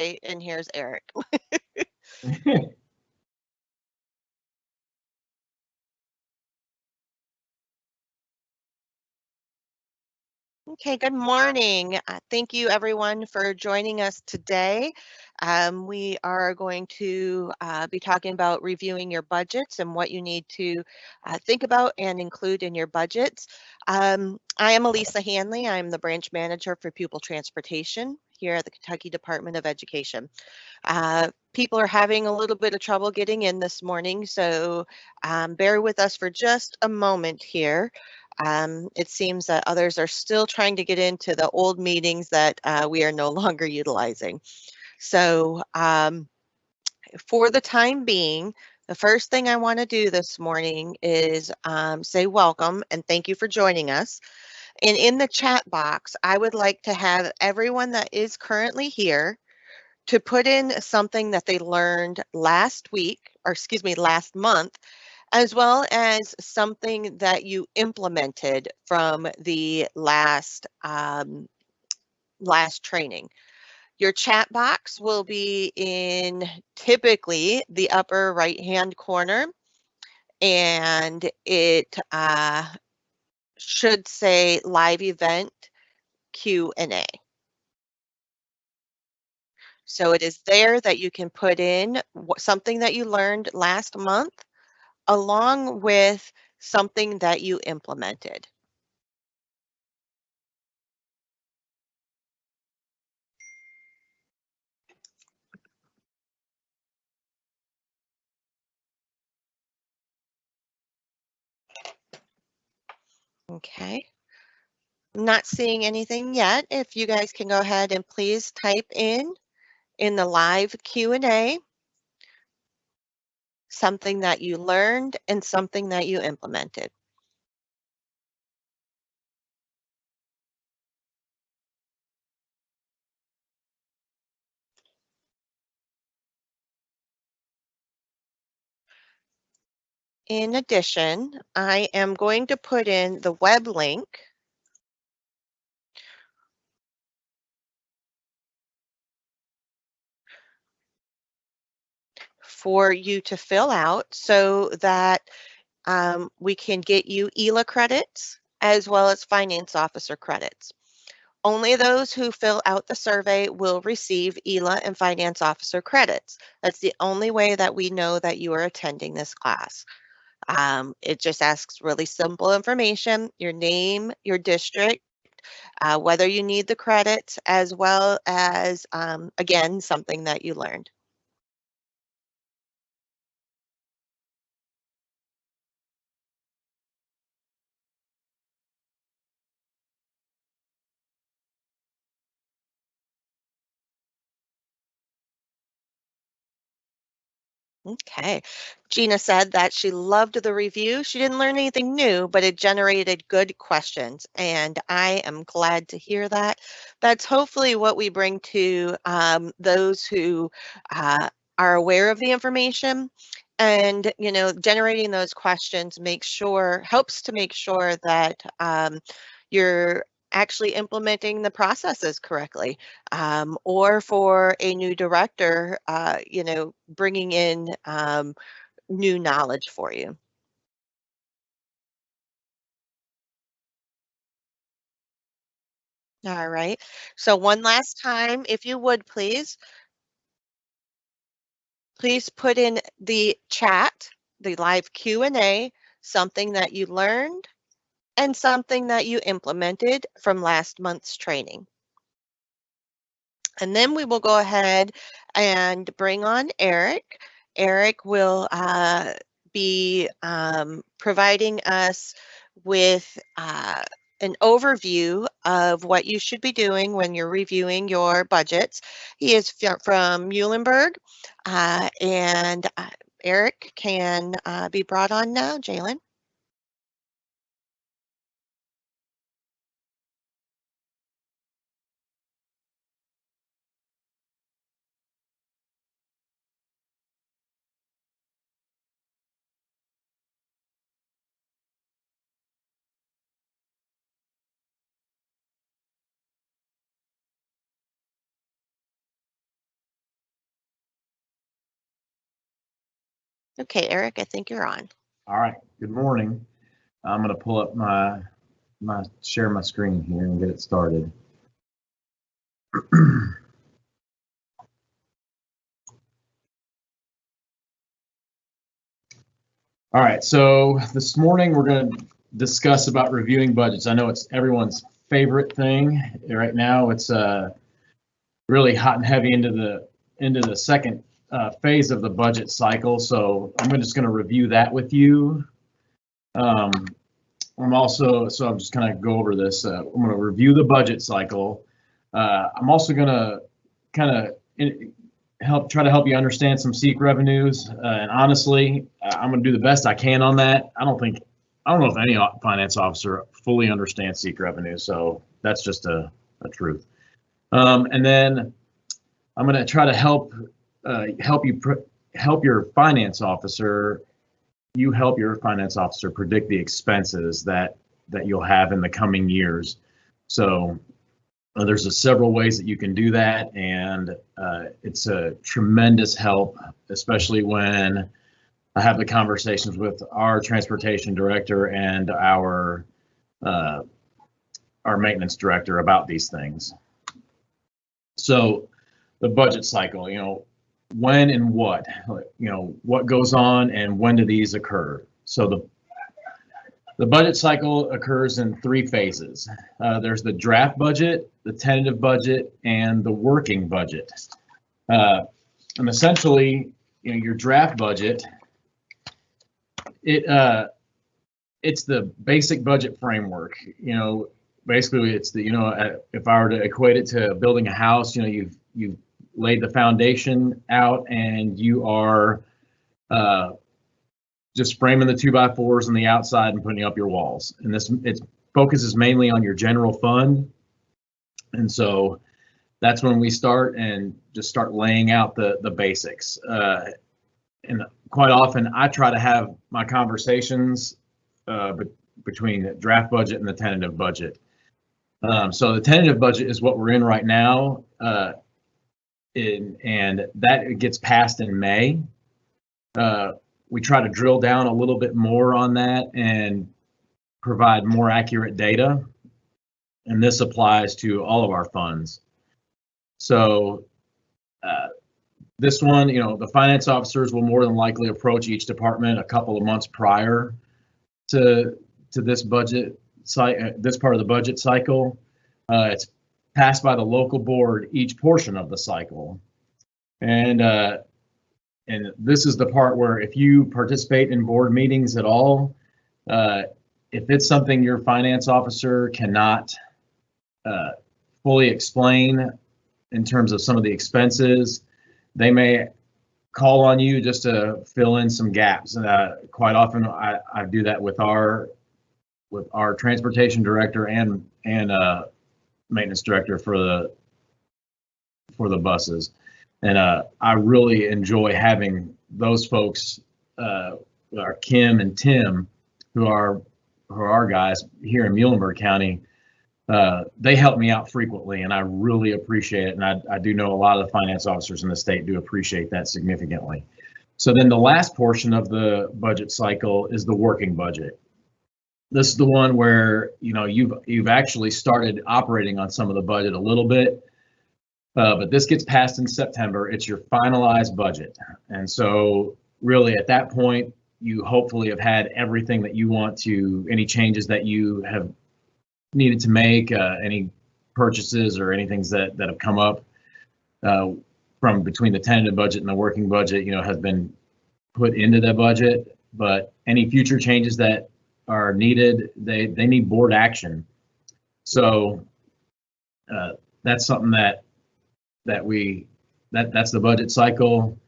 and here's Eric. Okay, good morning. Thank you, everyone, for joining us today. We are going to be talking about reviewing your budgets and what you need to think about and include in your budgets. I am Elisa Hanley. I'm the branch manager for pupil transportation here at the Kentucky Department of Education. People are having a little bit of trouble getting in this morning, so bear with us for just a moment here. It seems that others are still trying to get into the old meetings that we are no longer utilizing. So for the time being, the first thing I want to do this morning is say welcome and thank you for joining us. And in the chat box, I would like to have everyone that is currently here to put in something that they learned last week, or excuse me, last month, as well as something that you implemented from the last training. Your chat box will be in typically the upper right-hand corner, and it should say live event Q&A. So it is there that you can put in something that you learned last month along with something that you implemented. Okay. Not seeing anything yet. If you guys can go ahead and please type in the live Q&A something that you learned and something that you implemented. In addition, I am going to put in the web link for you to fill out so that we can get you ELA credits as well as finance officer credits. Only those who fill out the survey will receive ELA and finance officer credits. That's the only way that we know that you are attending this class. It just asks really simple information, your name, your district, whether you need the credits, as well as, again, something that you learned. Okay. Gina said that she loved the review. She didn't learn anything new, but it generated good questions. And I am glad to hear that. That's hopefully what we bring to those who are aware of the information. And, you know, generating those questions helps to make sure that you're actually implementing the processes correctly, or for a new director, you know, bringing in new knowledge for you. All right. So one last time, if you would please put in the chat, the live Q&A, something that you learned and something that you implemented from last month's training. And then we will go ahead and bring on Eric. Eric will be providing us with an overview of what you should be doing when you're reviewing your budgets. He is from Muhlenberg, and Eric can be brought on now, Jalen. Okay, Eric, I think you're on. All right. Good morning. I'm going to pull up share my screen here and get it started. All right. So this morning we're going to discuss about reviewing budgets. I know it's everyone's favorite thing right now. It's really hot and heavy into the second phase of the budget cycle. So I'm just going to review that with you. I'm just kind of go over this. I'm going to review the budget cycle. I'm also going to kind of try to help you understand some SEEK revenues. And honestly, I'm going to do the best I can on that. I don't know if any finance officer fully understands SEEK revenues. So that's just a truth. And then I'm going to try to help your finance officer. You help your finance officer predict the expenses that you'll have in the coming years. So there's several ways that you can do that, and it's a tremendous help, especially when I have the conversations with our transportation director and our maintenance director about these things. So the budget cycle, when and what goes on and when do these occur? So the budget cycle occurs in three phases. There's the draft budget, the tentative budget, and the working budget. And essentially, your draft budget, it's the basic budget framework. Basically it's if I were to equate it to building a house, you've laid the foundation out and you are just framing the 2x4s on the outside and putting up your walls. And it focuses mainly on your general fund. And so that's when we start laying out the basics. And quite often I try to have my conversations between the draft budget and the tentative budget. So the tentative budget is what we're in right now. And that gets passed in May. We try to drill down a little bit more on that and provide more accurate data. And this applies to all of our funds. So this one, the finance officers will more than likely approach each department a couple of months prior to this budget this part of the budget cycle. It's passed by the local board each portion of the cycle. And this is the part where if you participate in board meetings at all, if it's something your finance officer cannot fully explain in terms of some of the expenses, they may call on you just to fill in some gaps. Quite often I do that with our transportation director and maintenance director for the buses. And I really enjoy having those folks, our Kim and Tim, who are our guys here in Muhlenberg County. They help me out frequently, and I really appreciate it. And I do know a lot of the finance officers in the state do appreciate that significantly. So then the last portion of the budget cycle is the working budget. This is the one where you've actually started operating on some of the budget a little bit. But this gets passed in September. It's your finalized budget. And so really at that point, you hopefully have had everything that you want to, any changes that you have needed to make, any purchases or anything that have come up from between the tentative budget and the working budget, has been put into the budget. But any future changes that are needed, they need board action. So that's something that's the budget cycle.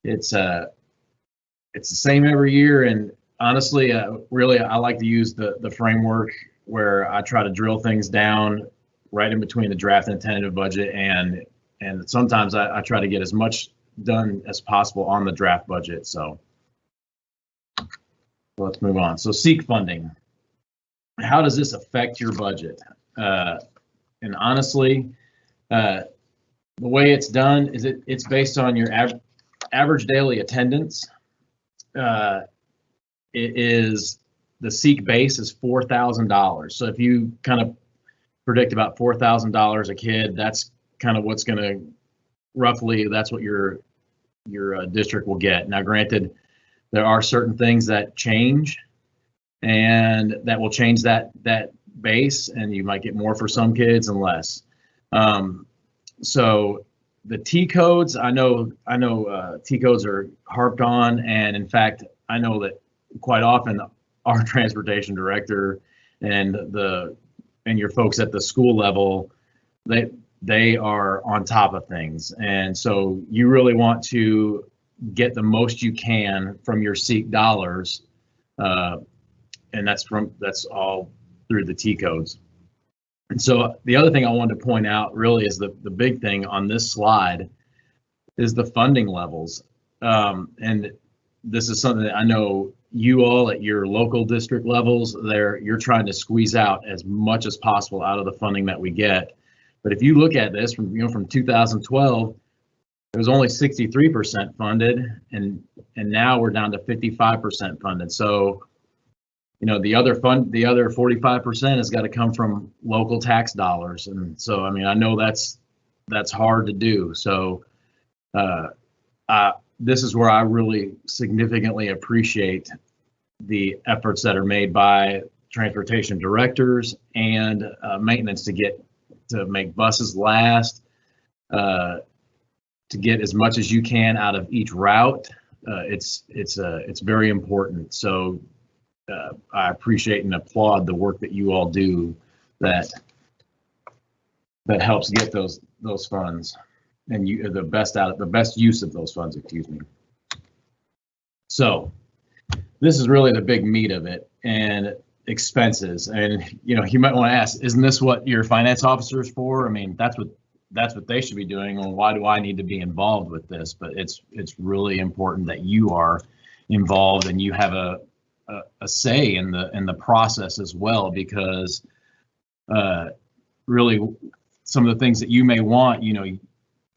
It's the same every year, and honestly, really, I like to use the framework where I try to drill things down right in between the draft and tentative budget, and sometimes I try to get as much done as possible on the draft budget. So let's move on. So SEEK funding. How does this affect your budget? And honestly, the way it's done is it's based on your average daily attendance it is the seek base is $4,000. So if you kind of predict about $4,000 a kid, that's kind of what's going to roughly, that's what your district will get. Now, granted, there are certain things that change, and that will change that base, and you might get more for some kids and less. So the T codes, I know T codes are harped on, and in fact, I know that quite often our transportation director and your folks at the school level, they are on top of things, and so you really want to get the most you can from your SEEK dollars, and that's all through the T codes. And so the other thing I wanted to point out really is the big thing on this slide is the funding levels, and this is something that I know you all at your local district levels you're trying to squeeze out as much as possible out of the funding that we get. But if you look at this from 2012, it was only 63% funded, and now we're down to 55% funded. So, the other 45% has got to come from local tax dollars, and so I know that's hard to do. So, this is where I really significantly appreciate the efforts that are made by transportation directors and maintenance to make buses last, to get as much as you can out of each route. It's very important. So I appreciate and applaud the work that you all do that helps get those funds and the best use of those funds, excuse me. So this is really the big meat of it, and expenses. And you might want to ask, isn't this what your finance officer is for? That's what they should be doing. Well, why do I need to be involved with this? But it's really important that you are involved and you have a say in the process as well, because really some of the things that you may want,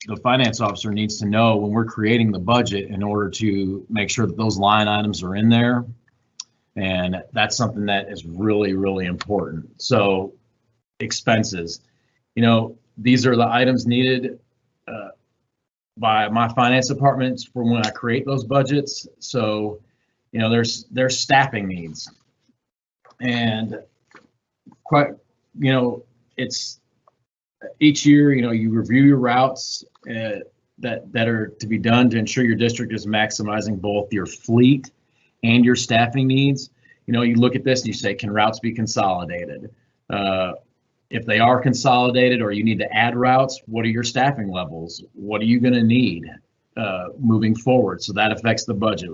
the finance officer needs to know when we're creating the budget in order to make sure that those line items are in there. And that's something that is really, really important. So expenses, these are the items needed by my finance departments for when I create those budgets. So, there's staffing needs, and it's each year, you review your routes that are to be done to ensure your district is maximizing both your fleet and your staffing needs. You look at this and you say, can routes be consolidated? If they are consolidated or you need to add routes, what are your staffing levels? What are you going to need moving forward? So that affects the budget,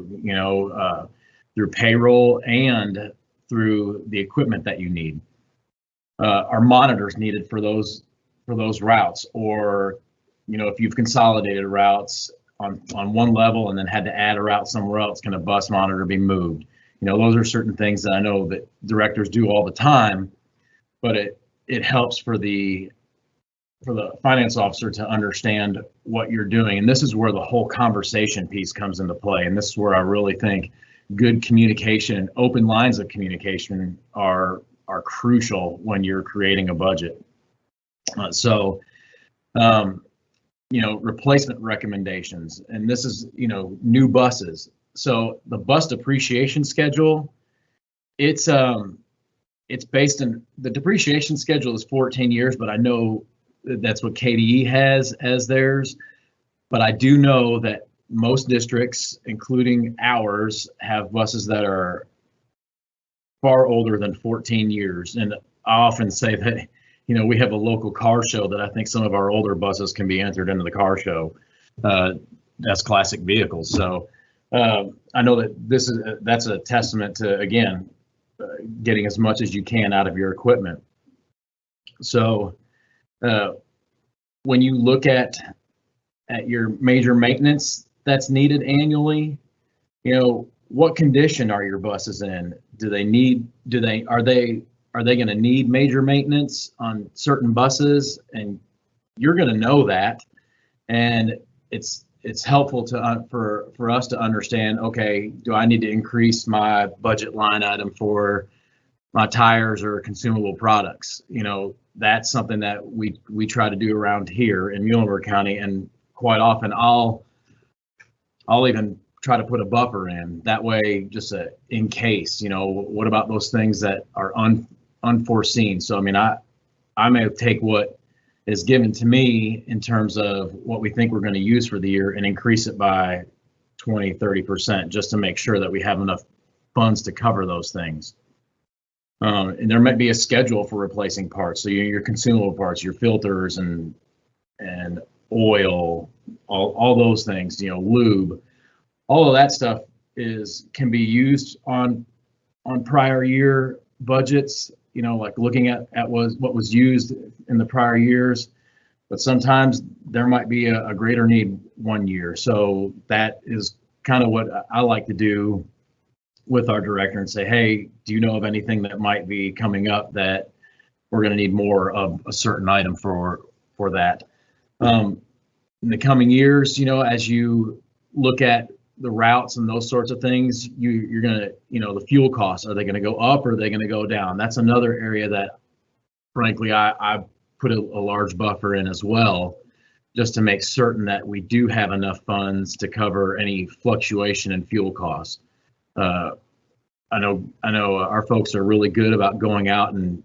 through payroll and through the equipment that you need. Are monitors needed for those routes? Or, if you've consolidated routes on one level and then had to add a route somewhere else, can a bus monitor be moved? Those are certain things that I know that directors do all the time, but it helps for the finance officer to understand what you're doing. And this is where the whole conversation piece comes into play. And this is where I really think good communication, open lines of communication are crucial when you're creating a budget. Replacement recommendations, and this is, new buses. So the bus depreciation schedule, it's based in, the depreciation schedule is 14 years, but I know that's what KDE has as theirs. But I do know that most districts, including ours, have buses that are far older than 14 years. And I often say that, we have a local car show that I think some of our older buses can be entered into the car show as classic vehicles. So I know that that's a testament to, again, getting as much as you can out of your equipment. So when you look at your major maintenance that's needed annually, what condition are your buses in? Are they going to need major maintenance on certain buses? And you're going to know that, and it's it's helpful to for us to understand, okay, do I need to increase my budget line item for my tires or consumable products? That's something that we try to do around here in Muhlenberg County, and quite often I'll even try to put a buffer in that way, just in case. What about those things that are unforeseen? So I mean, I may take what is given to me in terms of what we think we're going to use for the year and increase it by 20-30% just to make sure that we have enough funds to cover those things. And there might be a schedule for replacing parts. So your consumable parts, your filters and oil, all those things, lube, all of that stuff can be used on prior year budgets, like looking at what was used in the prior years. But sometimes there might be a greater need one year. So that is kind of what I like to do with our director and say, hey, do you know of anything that might be coming up that we're going to need more of a certain item for that? In the coming years, as you look at the routes and those sorts of things, you're going to, the fuel costs, are they going to go up or are they going to go down? That's another area that, frankly, I put a large buffer in as well, just to make certain that we do have enough funds to cover any fluctuation in fuel costs. I know our folks are really good about going out and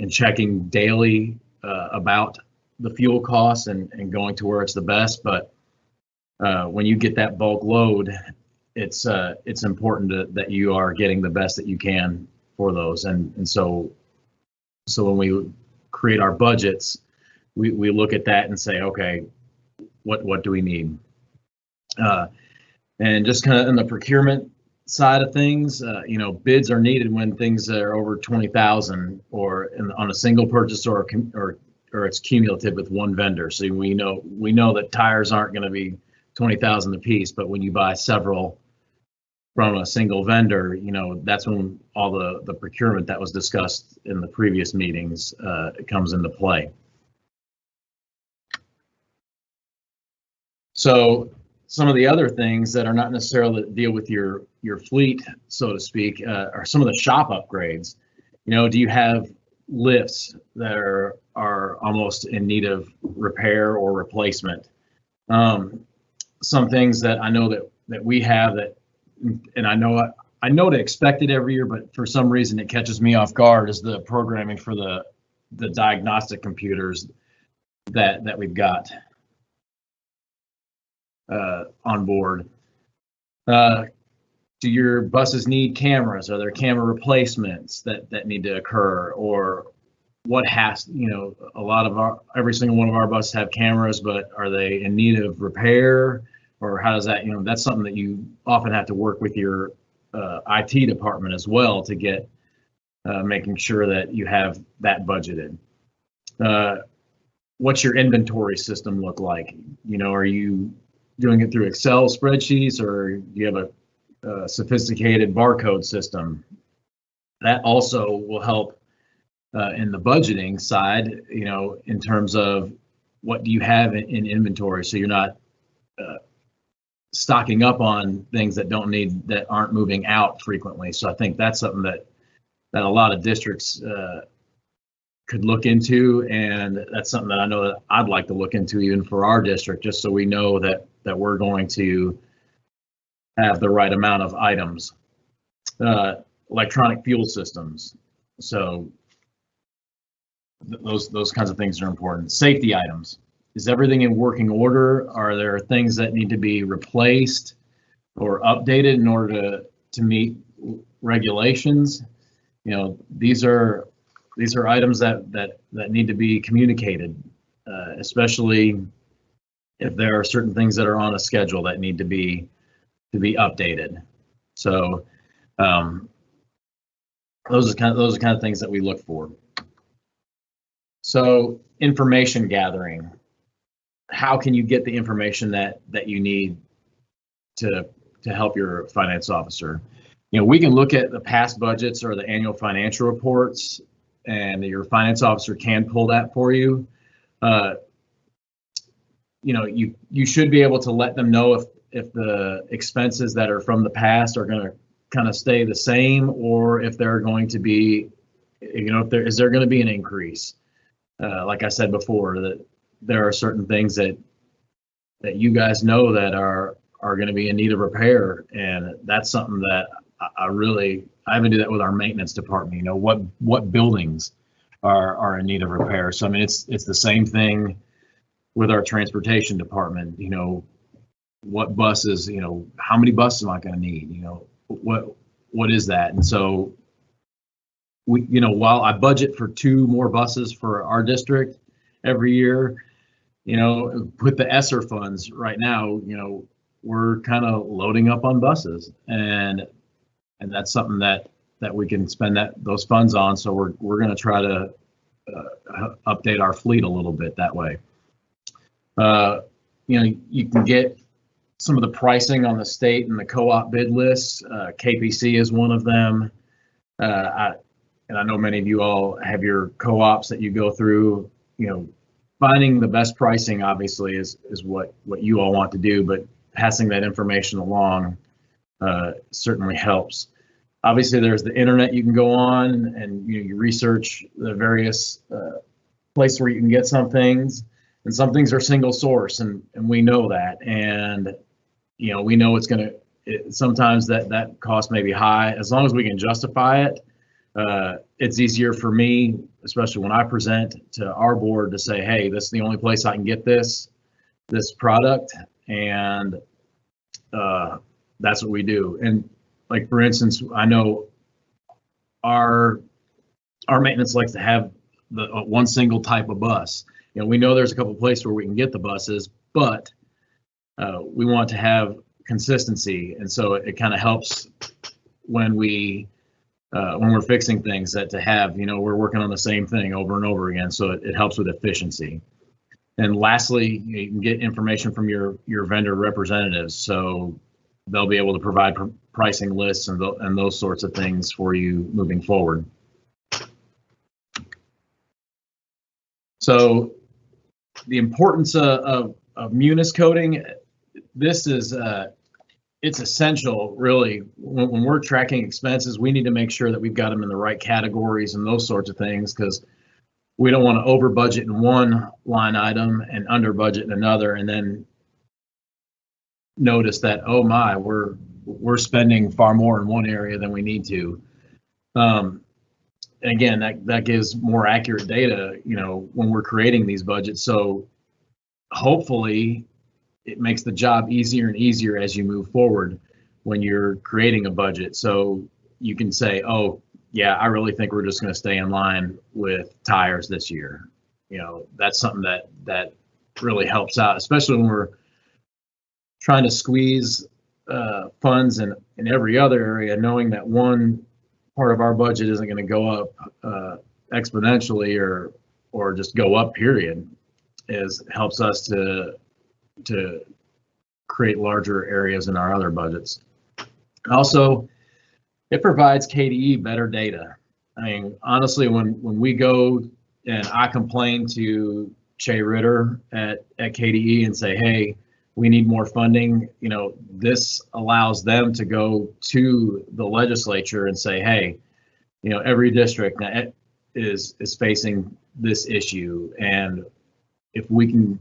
checking daily about the fuel costs and going to where it's the best. But when you get that bulk load, it's important that you are getting the best that you can for those. And so when we create our budgets, we look at that and say, okay, what do we need? And just kind of in the procurement side of things, bids are needed when things are over 20,000 or on a single purchase or it's cumulative with one vendor. So we know that tires aren't going to be 20,000 a piece, but when you buy several from a single vendor, that's when all the procurement that was discussed in the previous meetings comes into play. So some of the other things that are not necessarily that deal with your fleet, so to speak, are some of the shop upgrades. Do you have lifts that are almost in need of repair or replacement? Some things that I know that we have and I know to expect it every year, but for some reason it catches me off guard, is the programming for the diagnostic computers that we've got on board. Do your buses need cameras? Are there camera replacements that need to occur? Or what has, a lot of every single one of our buses have cameras, but are they in need of repair? Or how does that, that's something that you often have to work with your IT department as well to get making sure that you have that budgeted. What's your inventory system look like? Are you doing it through Excel spreadsheets, or do you have a sophisticated barcode system? That also will help in the budgeting side, in terms of what do you have in inventory, so you're not stocking up on things that aren't moving out frequently. So I think that's something that a lot of districts could look into, and that's something that I know that I'd like to look into even for our district, just so we know that we're going to have the right amount of items. Electronic fuel systems. So those kinds of things are important. Safety items. Is everything in working order? Are there things that need to be replaced or updated in order to meet regulations? These are items that need to be communicated, especially if there are certain things that are on a schedule that need to be updated. So those are kind of things that we look for. So information gathering. How can you get the information that you need to help your finance officer? We can look at the past budgets or the annual financial reports, and your finance officer can pull that for you. you should be able to let them know if the expenses that are from the past are going to kind of stay the same, or if they're going to be, if there going to be an increase. Like I said before, that there are certain things that you guys know that are going to be in need of repair, and that's something that I even do that with our maintenance department. What buildings are in need of repair. So I mean, it's the same thing with our transportation department. What buses, how many buses am I going to need? What is that? And so while I budget for 2 more buses for our district every year, with the ESSER funds right now, we're kind of loading up on buses, and that's something that we can spend those funds on. So we're going to try to update our fleet a little bit that way. You can get some of the pricing on the state and the co-op bid lists. KPC is one of them. And I know many of you all have your co-ops that you go through. Finding the best pricing obviously is what you all want to do, but passing that information along certainly helps. Obviously, there's the internet you can go on, and you research the various places where you can get some things, and some things are single source, and we know that, and we know it's going to. Sometimes that cost may be high. As long as we can justify it, it's easier for me, especially when I present to our board, to say, hey, this is the only place I can get this product, and that's what we do. And like, for instance, I know our maintenance likes to have the one single type of bus. We know there's a couple of places where we can get the buses, but we want to have consistency, and so it kind of helps when we're fixing things, that to have, we're working on the same thing over and over again, so it helps with efficiency. And lastly, you can get information from your vendor representatives, so they'll be able to provide pricing lists and those sorts of things for you moving forward. So the importance of Munis coding, this is it's essential, really. When we're tracking expenses, we need to make sure that we've got them in the right categories and those sorts of things, because we don't want to over budget in one line item and under budget in another, and then notice that, oh my, we're spending far more in one area than we need to. Again, that gives more accurate data, when we're creating these budgets. So hopefully it makes the job easier and easier as you move forward when you're creating a budget. So you can say, oh yeah, I really think we're just going to stay in line with tires this year. That's something that really helps out, especially when we're trying to squeeze funds in every other area, knowing that one part of our budget isn't going to go up exponentially or just go up, period, helps us to create larger areas in our other budgets. Also, it provides KDE better data. I mean, honestly, when we go and I complain to Che Ritter at KDE and say, hey, we need more funding, this allows them to go to the legislature and say, hey, every district is facing this issue, and if we can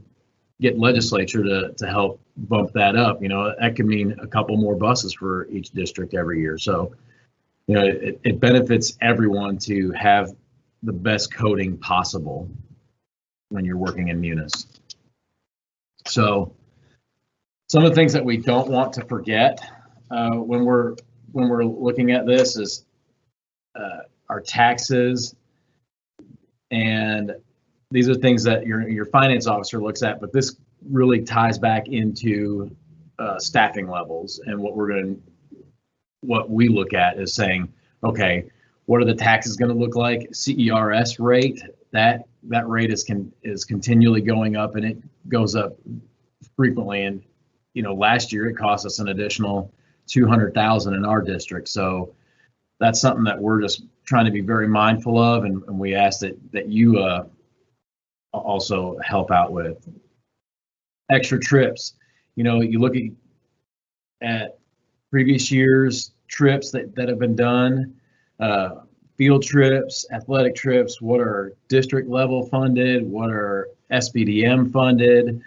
get legislature to help bump that up, that could mean a couple more buses for each district every year. So it benefits everyone to have the best coding possible when you're working in Munis. So some of the things that we don't want to forget when we're looking at this is our taxes, and these are things that your finance officer looks at, but this really ties back into staffing levels. And what we look at is saying, okay, what are the taxes going to look like? CERS rate, that rate is continually going up, and it goes up frequently. And last year it cost us an additional $200,000 in our district. So that's something that we're just trying to be very mindful of, and we ask that you also help out with. extra trips. You look at previous years trips that have been done, field trips, athletic trips, what are district level funded, what are SBDM funded.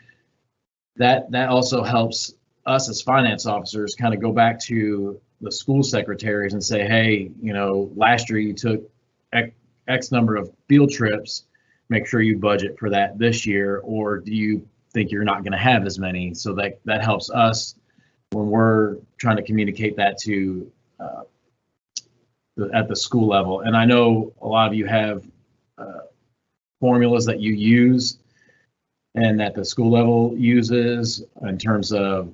That also helps us as finance officers kind of go back to the school secretaries and say, hey, last year you took X number of field trips, make sure you budget for that this year, or do you think you're not going to have as many? So that helps us when we're trying to communicate that to at the school level. And I know a lot of you have formulas that you use and that the school level uses in terms of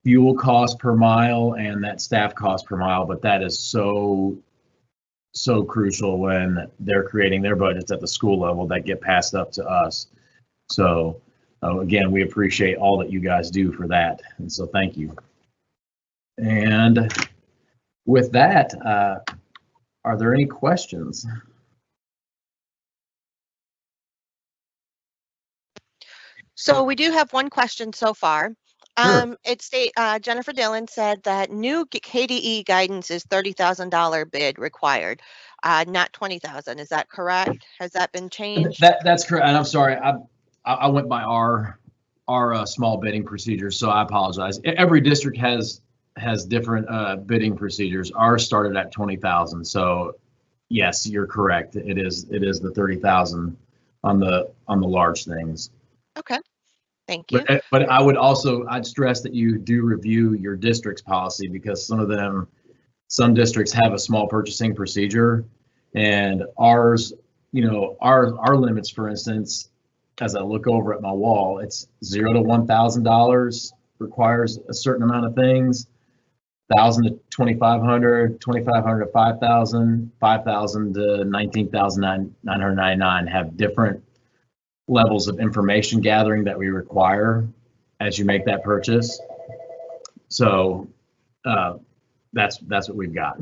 fuel cost per mile and that staff cost per mile, but that is so crucial when they're creating their budgets at the school level that get passed up to us. So again, we appreciate all that you guys do for that, and so thank you. And with that, are there any questions? So we do have one question so far. Sure. Jennifer Dillon said that new KDE guidance is $30,000 bid required, not $20,000. Is that correct? Has that been changed? That's correct. And I'm sorry, I went by our small bidding procedures, so I apologize. Every district has different bidding procedures. Ours started at 20,000. So yes, you're correct. It is the 30,000 on the large things. Okay, thank you. But I'd stress that you do review your district's policy, because some districts have a small purchasing procedure, and ours, our limits, for instance, as I look over at my wall, it's $0 to $1,000 requires a certain amount of things, 1,000 to 2,500, 2,500 to 5,000, 5,000 to 19,999 have different levels of information gathering that we require as you make that purchase. So that's what we've got.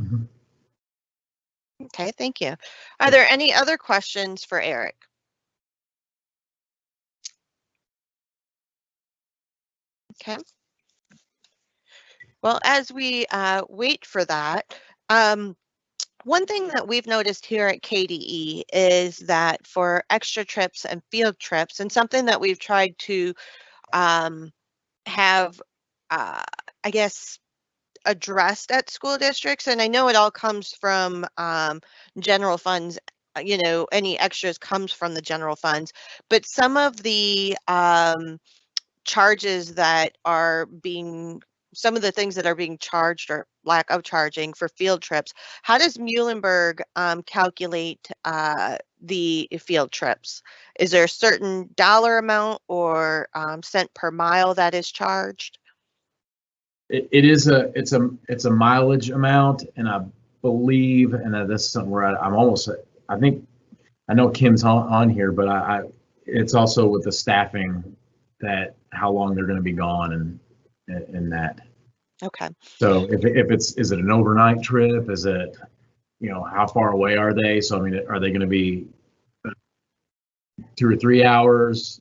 Okay, thank you. Are there any other questions for Eric? Okay. Well, as we wait for that, one thing that we've noticed here at KDE is that for extra trips and field trips, and something that we've tried to have, I guess, addressed at school districts, and I know it all comes from general funds, any extras comes from the general funds, but some of the charges that are some of the things that are being charged or lack of charging for field trips, how does Muhlenberg calculate the field trips? Is there a certain dollar amount or cent per mile that is charged? It's a mileage amount, and I believe, and this is something where I think I know Kim's on here, but it's also with the staffing, that how long they're going to be gone and that. Okay. So is it an overnight trip? Is it, how far away are they? So, I mean, are they going to be 2 or 3 hours,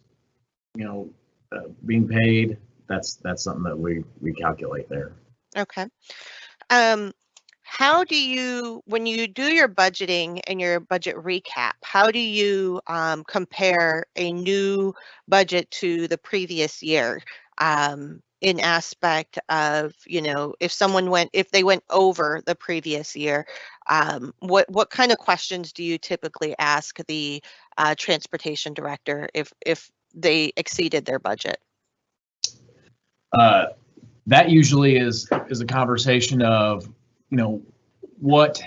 being paid? That's something that we calculate there. Okay. How do you, when you do your budgeting and your budget recap, how do you compare a new budget to the previous year in aspect of, if they went over the previous year, what kind of questions do you typically ask the transportation director if they exceeded their budget? That usually is a conversation of, what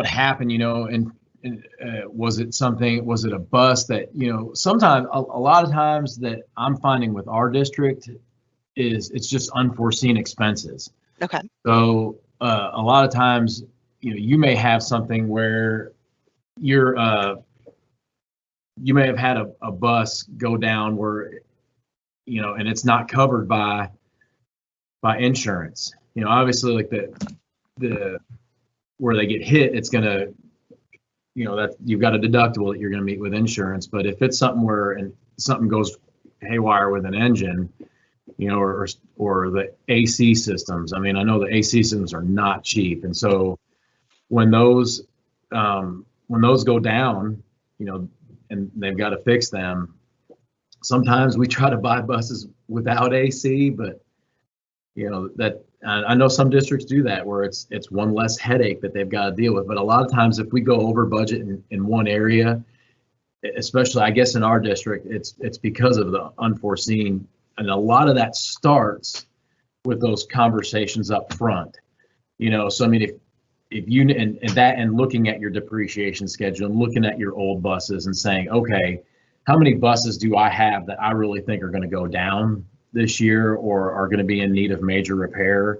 happened, and was it a bus that, sometimes a lot of times that I'm finding with our district is it's just unforeseen expenses. Okay. So a lot of times, you may have something where you may have had a bus go down where, and it's not covered by insurance. Obviously, like the where they get hit, it's gonna, that you've got a deductible that you're gonna meet with insurance. But if it's something where something goes haywire with an engine, or the AC systems. I mean, I know the AC systems are not cheap, and so when those go down, and they've got to fix them. Sometimes we try to buy buses without AC, but that I know some districts do that where it's one less headache that they've got to deal with. But a lot of times, if we go over budget in one area, especially I guess in our district, it's because of the unforeseen, and a lot of that starts with those conversations up front. So I mean, if you and looking at your depreciation schedule and looking at your old buses and saying, okay, how many buses do I have that I really think are going to go down this year or are going to be in need of major repair?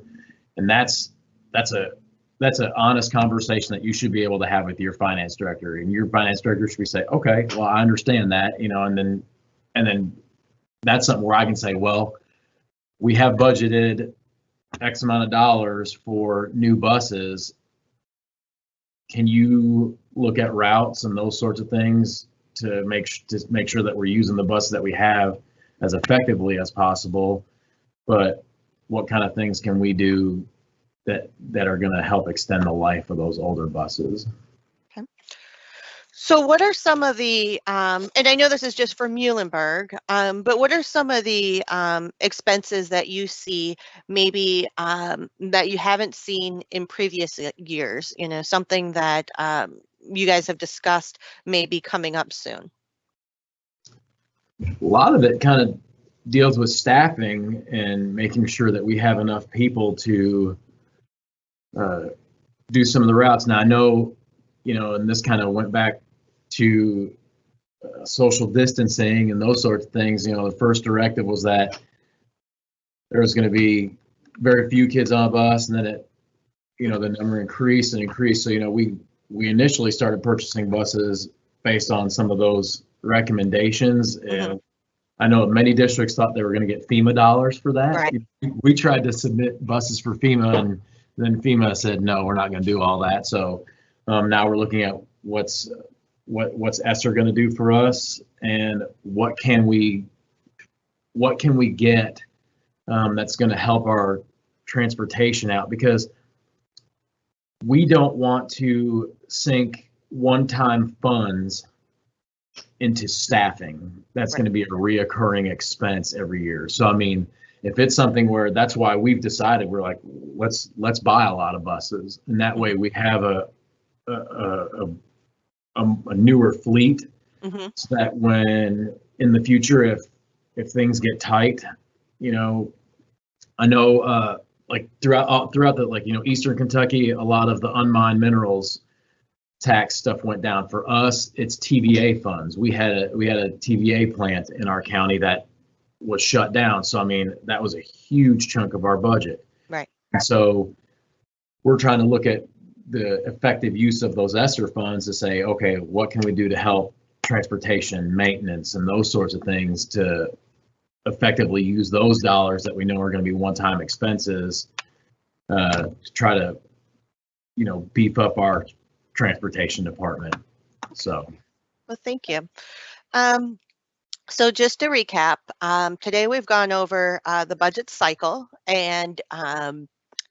And that's an honest conversation that you should be able to have with your finance director, and your finance director should be say, okay, well, I understand that, and then that's something where I can say, well, we have budgeted X amount of dollars for new buses. Can you look at routes and those sorts of things to make sure that we're using the buses that we have as effectively as possible? But what kind of things can we do that are going to help extend the life of those older buses? Okay. So what are some of the, and I know this is just for Muhlenberg, but what are some of the expenses that you see maybe that you haven't seen in previous years, something that you guys have discussed may be coming up soon? A lot of it kind of deals with staffing and making sure that we have enough people to do some of the routes. Now I know, and this kind of went back to social distancing and those sorts of things. The first directive was that there was going to be very few kids on a bus, and then the number increased and increased. So we initially started purchasing buses based on some of those recommendations, and I know many districts thought they were going to get FEMA dollars for that. Right. We tried to submit buses for FEMA, and then FEMA said, no, we're not going to do all that. So now we're looking at what's ESSER going to do for us, and what can we get that's going to help our transportation out, because we don't want to sink one-time funds into staffing. That's going to be a reoccurring expense every year. So I mean, if it's something where, that's why we've decided, we're like, let's buy a lot of buses, and that way we have a newer fleet, so that when in the future, if things get tight, I know like throughout the Eastern Kentucky, a lot of the unmined minerals tax stuff went down. For us, it's TVA funds. We had a TVA plant in our county that was shut down. So I mean, that was a huge chunk of our budget. Right. So we're trying to look at the effective use of those ESSER funds to say, okay, what can we do to help transportation, maintenance, and those sorts of things to effectively use those dollars that we know are going to be one-time expenses to try to, beef up our transportation department. So. Well, thank you. So just to recap, today we've gone over the budget cycle, and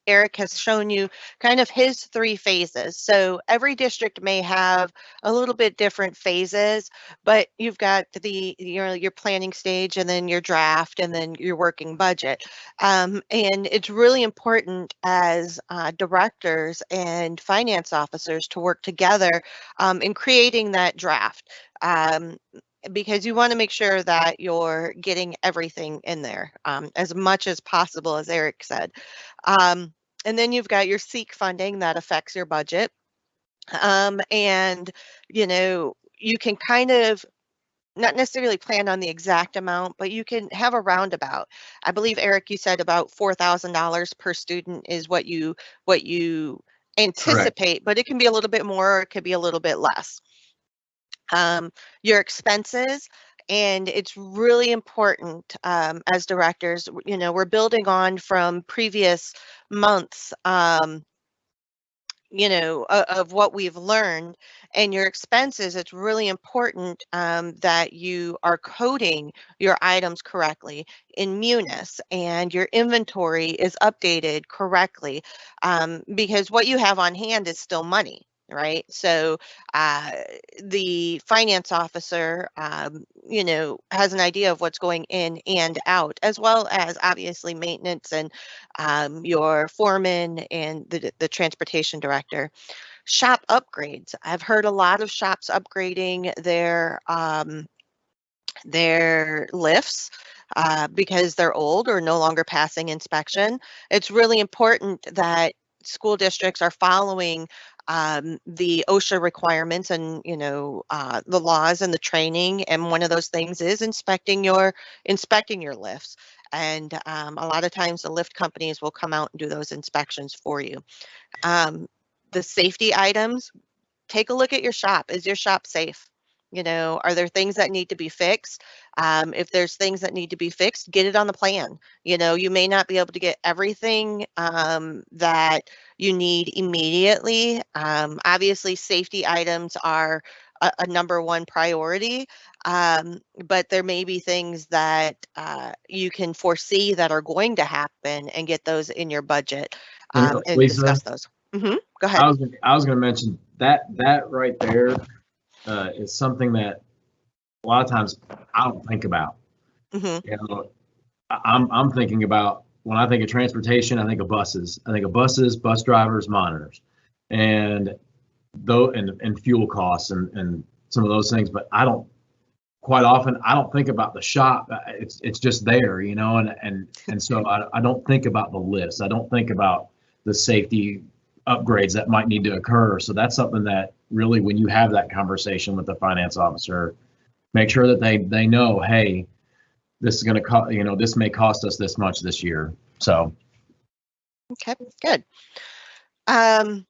Eric has shown you kind of his 3 phases. So every district may have a little bit different phases, but you've got your planning stage, and then your draft, and then your working budget. And it's really important as directors and finance officers to work together in creating that draft. Because you want to make sure that you're getting everything in there as much as possible, as Eric said. And then you've got your SEEK funding that affects your budget. And, you can kind of not necessarily plan on the exact amount, but you can have a roundabout. I believe, Eric, you said about $4,000 per student is what you anticipate, but it can be a little bit more, or it could be a little bit less. Your expenses, and it's really important as directors, we're building on from previous months of what we've learned. And your expenses, it's really important that you are coding your items correctly in Munis and your inventory is updated correctly, because what you have on hand is still money. Right. So uh, the finance officer, has an idea of what's going in and out, as well as obviously maintenance and your foreman and the transportation director. Shop upgrades. I've heard a lot of shops upgrading their lifts because they're old or no longer passing inspection. It's really important that school districts are following the OSHA requirements and the laws and the training. And one of those things is inspecting your lifts. And a lot of times the lift companies will come out and do those inspections for you. Um, the safety items, take a look at your shop. Is your shop safe? Are there things that need to be fixed? If there's things that need to be fixed, get it on the plan. You may not be able to get everything that you need immediately. Obviously, safety items are a number one priority, but there may be things that you can foresee that are going to happen and get those in your budget and Lisa, discuss those. Go ahead. I was going to mention that right there is something that a lot of times I don't think about. hmm You know, I'm thinking about when I think of transportation, I think of buses. I think of buses, bus drivers, monitors, and though and fuel costs and some of those things. But I don't quite often I don't think about the shop. It's just there, and so I don't think about the lifts. I don't think about the safety upgrades that might need to occur. So that's something that really, when you have that conversation with the finance officer, make sure that they know, hey, this is going to cost, this may cost us this much this year. So Okay, good. Um,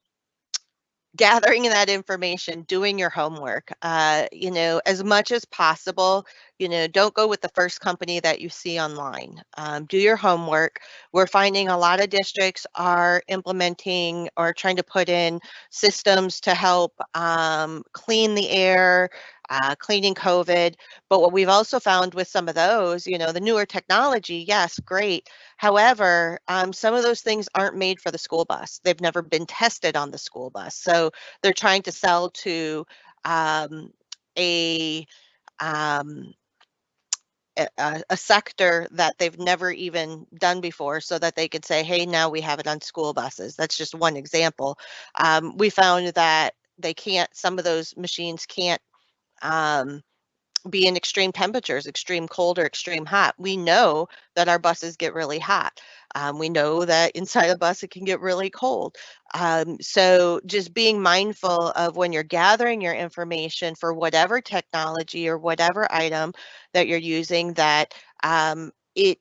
Gathering that information, doing your homework, as much as possible, don't go with the first company that you see online. Do your homework. We're finding a lot of districts are implementing or trying to put in systems to help clean the air, cleaning COVID. But what we've also found with some of those, the newer technology, yes, great. However, some of those things aren't made for the school bus. They've never been tested on the school bus. So they're trying to sell to um, a, um, a sector that they've never even done before so that they could say, hey, now we have it on school buses. That's just one example. We found that some of those machines can't um, be in extreme temperatures, extreme cold or extreme hot. We know that our buses get really hot. We know that inside a bus it can get really cold. So just being mindful of when you're gathering your information for whatever technology or whatever item that you're using, that it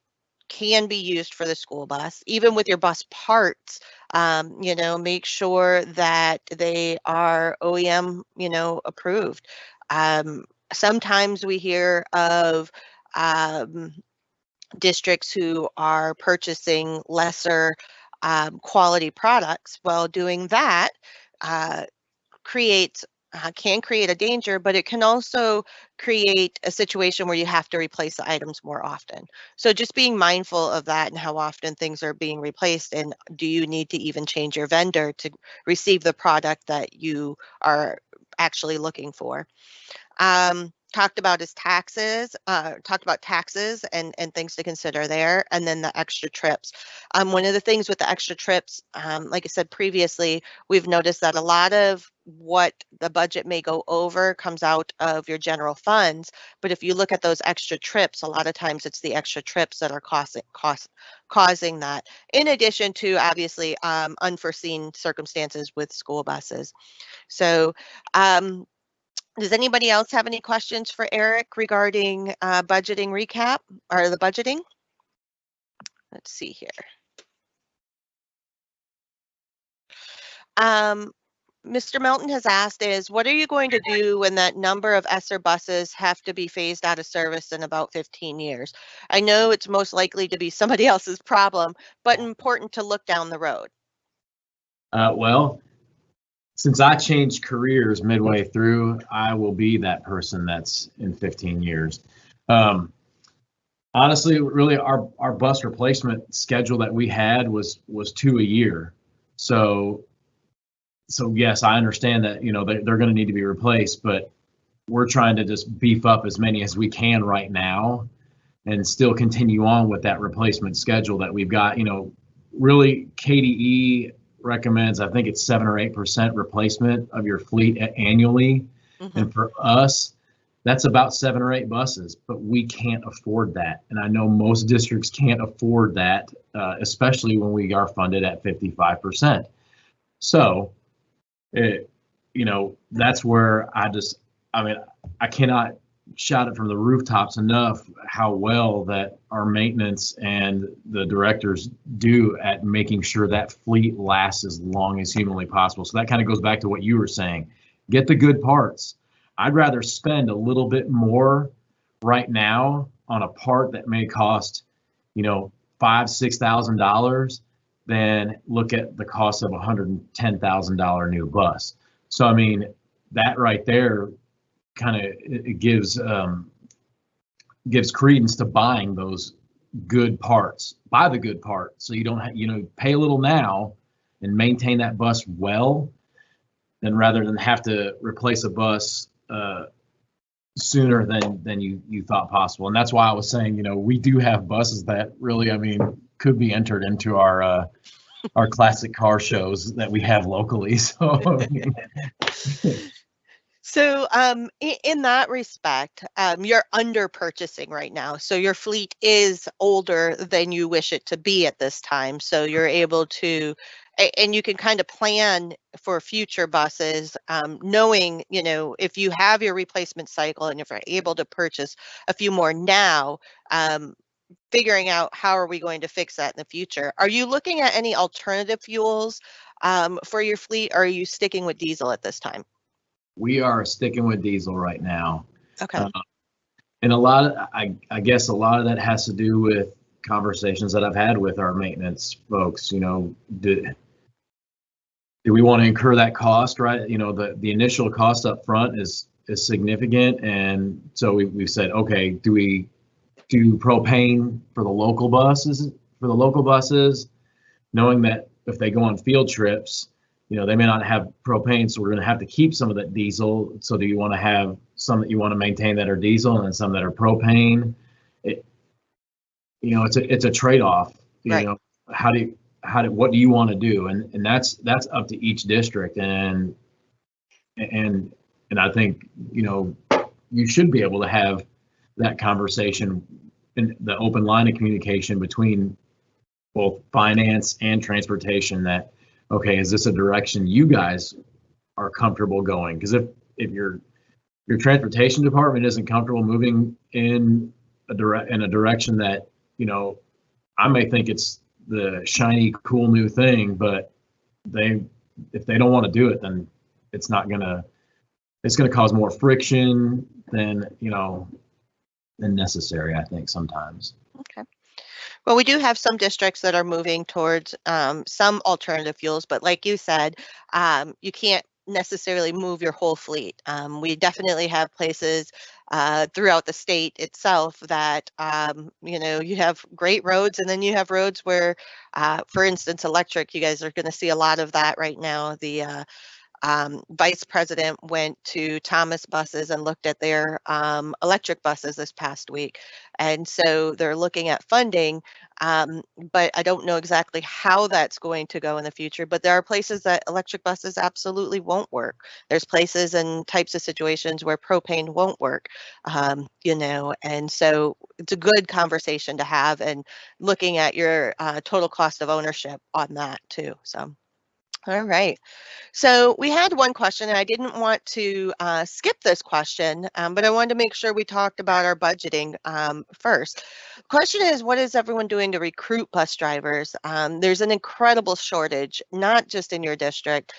can be used for the school bus. Even with your bus parts, make sure that they are OEM, approved. Sometimes we hear of um, districts who are purchasing lesser quality products. Well, doing that uh, creates can create a danger, but it can also create a situation where you have to replace the items more often. So just being mindful of that and how often things are being replaced, and do you need to even change your vendor to receive the product that you are actually looking for. Talked about taxes and things to consider there, and then the extra trips. One of the things with the extra trips, like I said previously, we've noticed that a lot of what the budget may go over comes out of your general funds. But if you look at those extra trips, a lot of times it's the extra trips that are causing that, in addition to obviously unforeseen circumstances with school buses. So does anybody else have any questions for Eric regarding budgeting recap or the budgeting? Let's see here. Mr. Melton has asked is, what are you going to do when that number of ESSER buses have to be phased out of service in about 15 years? I know it's most likely to be somebody else's problem, but important to look down the road. well, since I changed careers midway through, I will be that person that's in 15 years. Honestly, really, our bus replacement schedule that we had was 2 a year. So yes, I understand that, they're going to need to be replaced, but we're trying to just beef up as many as we can right now and still continue on with that replacement schedule that we've got. Really, KDE recommends, I think it's 7 or 8% replacement of your fleet annually. Mm-hmm. And for us, that's about 7 or 8 buses, but we can't afford that. And I know most districts can't afford that, especially when we are funded at 55%. So, that's where I cannot shout it from the rooftops enough how well that our maintenance and the directors do at making sure that fleet lasts as long as humanly possible. So that kind of goes back to what you were saying. Get the good parts. I'd rather spend a little bit more right now on a part that may cost, $5,000-6,000 than look at the cost of $110,000 new bus. So that right there kind of it gives credence to buying those good parts. Buy the good part, so you don't pay a little now and maintain that bus well, then rather than have to replace a bus sooner than you thought possible. And that's why I was saying, we do have buses that really, could be entered into our classic car shows that we have locally. So So, in that respect, you're under purchasing right now. So your fleet is older than you wish it to be at this time. So you're able to, and you can kind of plan for future buses, knowing, if you have your replacement cycle and if you're able to purchase a few more now, figuring out how are we going to fix that in the future. Are you looking at any alternative fuels for your fleet, or are you sticking with diesel at this time? we are sticking with diesel right now. Okay. And I guess a lot of that has to do with conversations that I've had with our maintenance folks. Do we want to incur that cost, right? The initial cost up front is significant. And so we've said, okay, do we do propane for the local buses, knowing that if they go on field trips, they may not have propane, so we're going to have to keep some of that diesel. So do you want to have some that you want to maintain that are diesel and some that are propane? It's a trade-off. Right. What do you want to do? And that's up to each district. And I think, you should be able to have that conversation in the open line of communication between both finance and transportation that, okay, is this a direction you guys are comfortable going? Because if your transportation department isn't comfortable moving in a direction that, I may think it's the shiny, cool new thing, but if they don't want to do it, then it's going to cause more friction than necessary, I think, sometimes. Okay. Well, we do have some districts that are moving towards some alternative fuels, but like you said, you can't necessarily move your whole fleet. We definitely have places throughout the state itself that, you have great roads, and then you have roads where, for instance, electric, you guys are going to see a lot of that right now. The vice president went to Thomas Buses and looked at their electric buses this past week. And so they're looking at funding, but I don't know exactly how that's going to go in the future. But there are places that electric buses absolutely won't work. There's places and types of situations where propane won't work, and so it's a good conversation to have, and looking at your total cost of ownership on that too. So, all right. So we had one question, and I didn't want to skip this question, but I wanted to make sure we talked about our budgeting first. The question is, what is everyone doing to recruit bus drivers? There's an incredible shortage, not just in your district,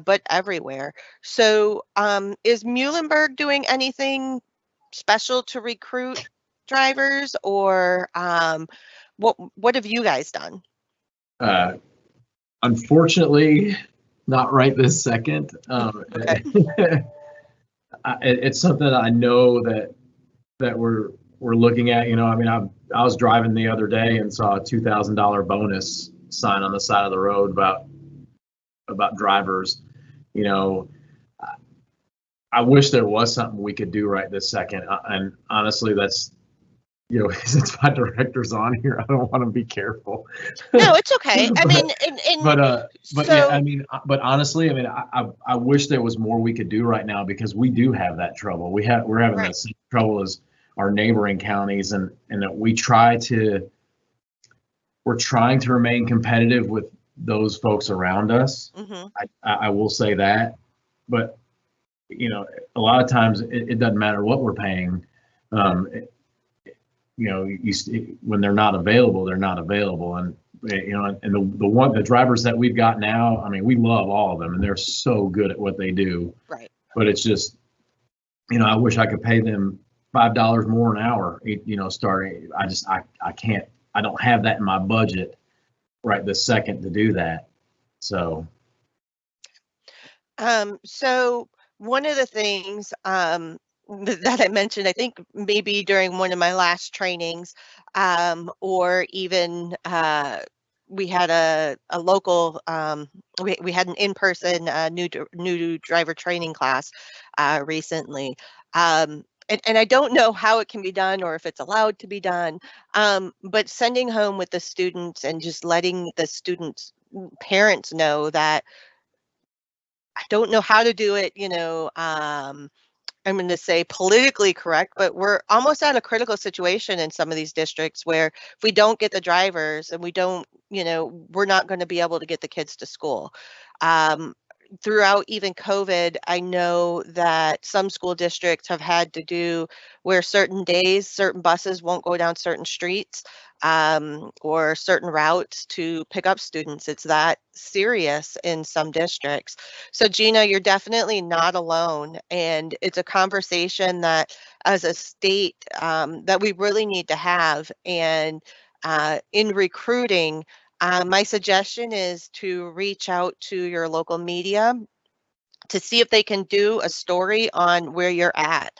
but everywhere. So is Muhlenberg doing anything special to recruit drivers, or what have you guys done? Unfortunately, not right this second. Okay. It's something I know that we're looking at. I mean, I was driving the other day and saw a $2,000 bonus sign on the side of the road about drivers. You know, I wish there was something we could do right this second. And honestly, that's, since my director's on here, I don't want to be careful. No, it's okay. I but mean, and but yeah, I so mean, but honestly, I mean, I wish there was more we could do right now, because we do have that trouble. We're having right. the same trouble as our neighboring counties, and that we're trying to remain competitive with those folks around us. Hmm. I will say that, but a lot of times it doesn't matter what we're paying. Um, when they're not available, they're not available. And and the drivers that we've got now, I mean, we love all of them, and they're so good at what they do. Right. But it's just, I wish I could pay them $5 more an hour. Starting. I can't. I don't have that in my budget right this second to do that. So. So one of the things that I mentioned, I think maybe during one of my last trainings, or even we had a local, we had an in-person new driver training class recently. And I don't know how it can be done or if it's allowed to be done, but sending home with the students and just letting the students' parents know that I don't know how to do it, I'm going to say politically correct, but we're almost at a critical situation in some of these districts where if we don't get the drivers and we don't, we're not going to be able to get the kids to school. Um, Throughout even COVID, I know that some school districts have had to do where certain days, certain buses won't go down certain streets, or certain routes to pick up students. It's that serious in some districts. So Gina, you're definitely not alone, and it's a conversation that, as a state, that we really need to have. And in recruiting, my suggestion is to reach out to your local media to see if they can do a story on where you're at.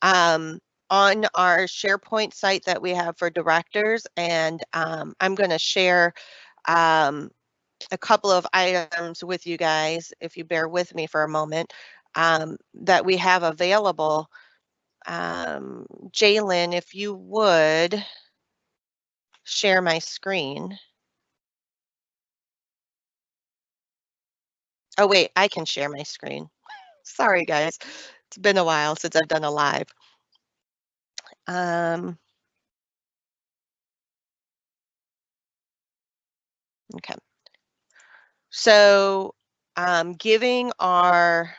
Um, on our SharePoint site that we have for directors, and I'm going to share um, a couple of items with you guys, if you bear with me for a moment, that we have available. Jalen, if you would share my screen. Oh, wait, I can share my screen. Sorry, guys. It's been a while since I've done a live. Okay. So giving our,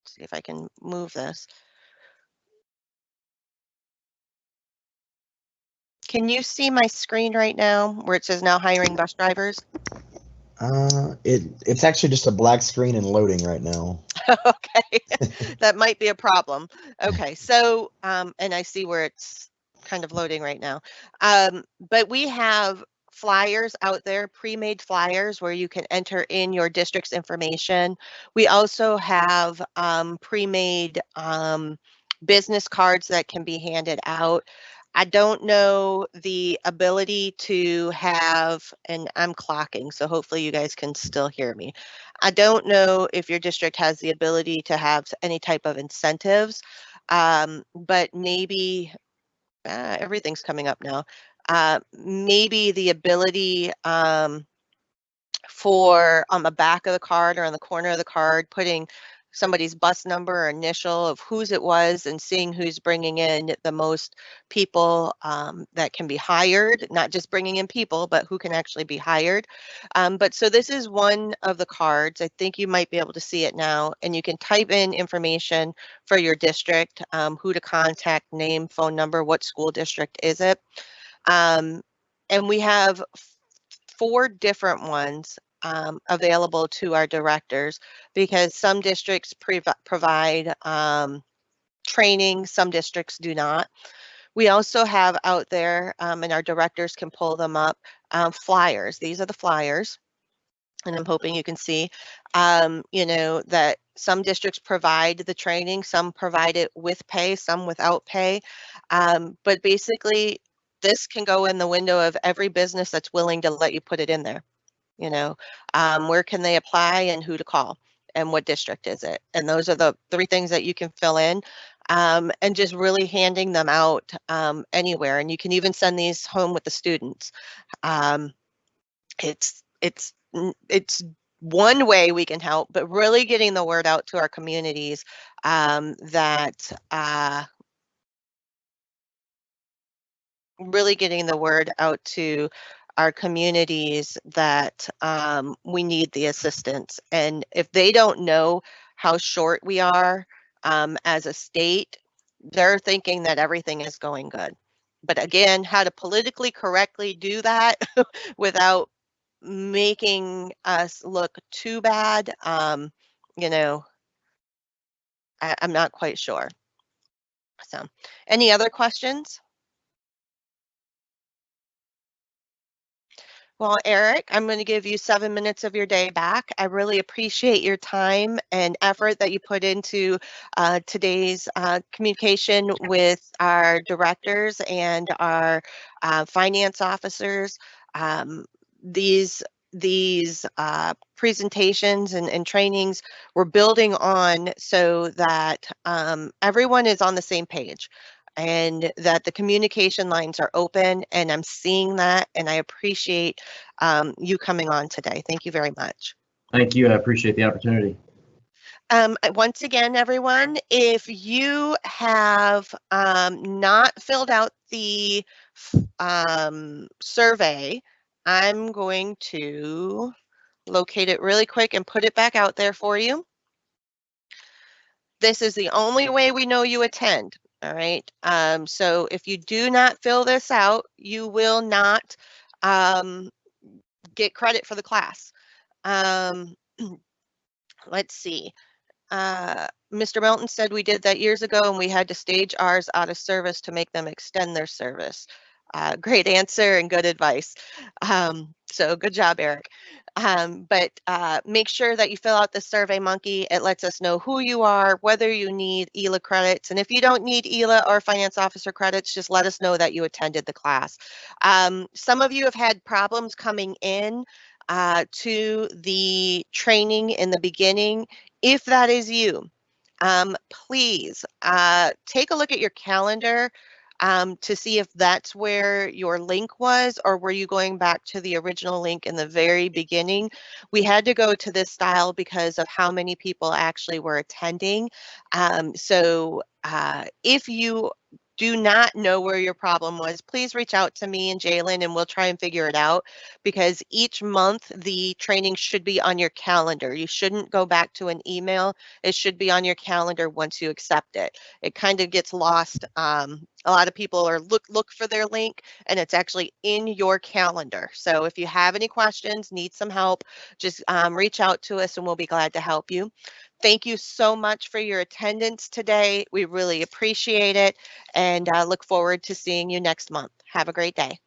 let's see if I can move this. Can you see my screen right now where it says now hiring bus drivers? It's actually just a black screen and loading right now. Okay, that might be a problem. Okay, so, and I see where it's kind of loading right now. But we have flyers out there, pre-made flyers where you can enter in your district's information. We also have pre-made business cards that can be handed out. I don't know the ability to have, and I'm clocking, so hopefully you guys can still hear me. I don't know if your district has the ability to have any type of incentives, but maybe everything's coming up now. Maybe the ability for on the back of the card or on the corner of the card, putting somebody's bus number or initial of whose it was and seeing who's bringing in the most people that can be hired, not just bringing in people, but who can actually be hired. But so this is one of the cards. I think you might be able to see it now, and you can type in information for your district, who to contact, name, phone number, what school district is it. And we have 4 different ones available to our directors, because some districts provide training, some districts do not. We also have out there, and our directors can pull them up, flyers. These are the flyers. and I'm hoping you can see, you know, that some districts provide the training, some provide it with pay, some without pay. But basically, this can go in the window of every business that's willing to let you put it in there. You know, where can they apply and who to call and what district is it? And those are the 3 things that you can fill in, and just really handing them out anywhere. And you can even send these home with the students. Um, it's one way we can help, but really getting the word out to our communities that really getting the word out to our communities that we need the assistance. And if they don't know how short we are as a state, they're thinking that everything is going good. But again, how to politically correctly do that without making us look too bad, you know, I'm not quite sure. So, any other questions? Well, Eric, I'm going to give you 7 minutes of your day back. I really appreciate your time and effort that you put into today's communication with our directors and our finance officers. Um, these these presentations and trainings we're building on so that everyone is on the same page and that the communication lines are open, and I'm seeing that, and I appreciate you coming on today. Thank you very much. Thank you. I appreciate the opportunity. Once again, everyone, if you have not filled out the survey, I'm going to locate it really quick and put it back out there for you. This is the only way we know you attend. All right. So if you do not fill this out, you will not get credit for the class. Let's see. Mr. Melton said we did that years ago and we had to stage ours out of service to make them extend their service. Great answer and good advice. So good job, Eric. But make sure that you fill out the Survey Monkey. It lets us know who you are, whether you need ELA credits. And if you don't need ELA or finance officer credits, just let us know that you attended the class. Some of you have had problems coming in to the training in the beginning. If that is you, please take a look at your calendar to see if that's where your link was, or were you going back to the original link in the very beginning? We had to go to this style because of how many people actually were attending. So if you do not know where your problem was, please reach out to me and Jalen and we'll try and figure it out, because each month the training should be on your calendar. You shouldn't go back to an email. It should be on your calendar once you accept it. It kind of gets lost. A lot of people are look for their link and it's actually in your calendar. So if you have any questions, need some help, just reach out to us and we'll be glad to help you. Thank you so much for your attendance today. We really appreciate it and look forward to seeing you next month. Have a great day.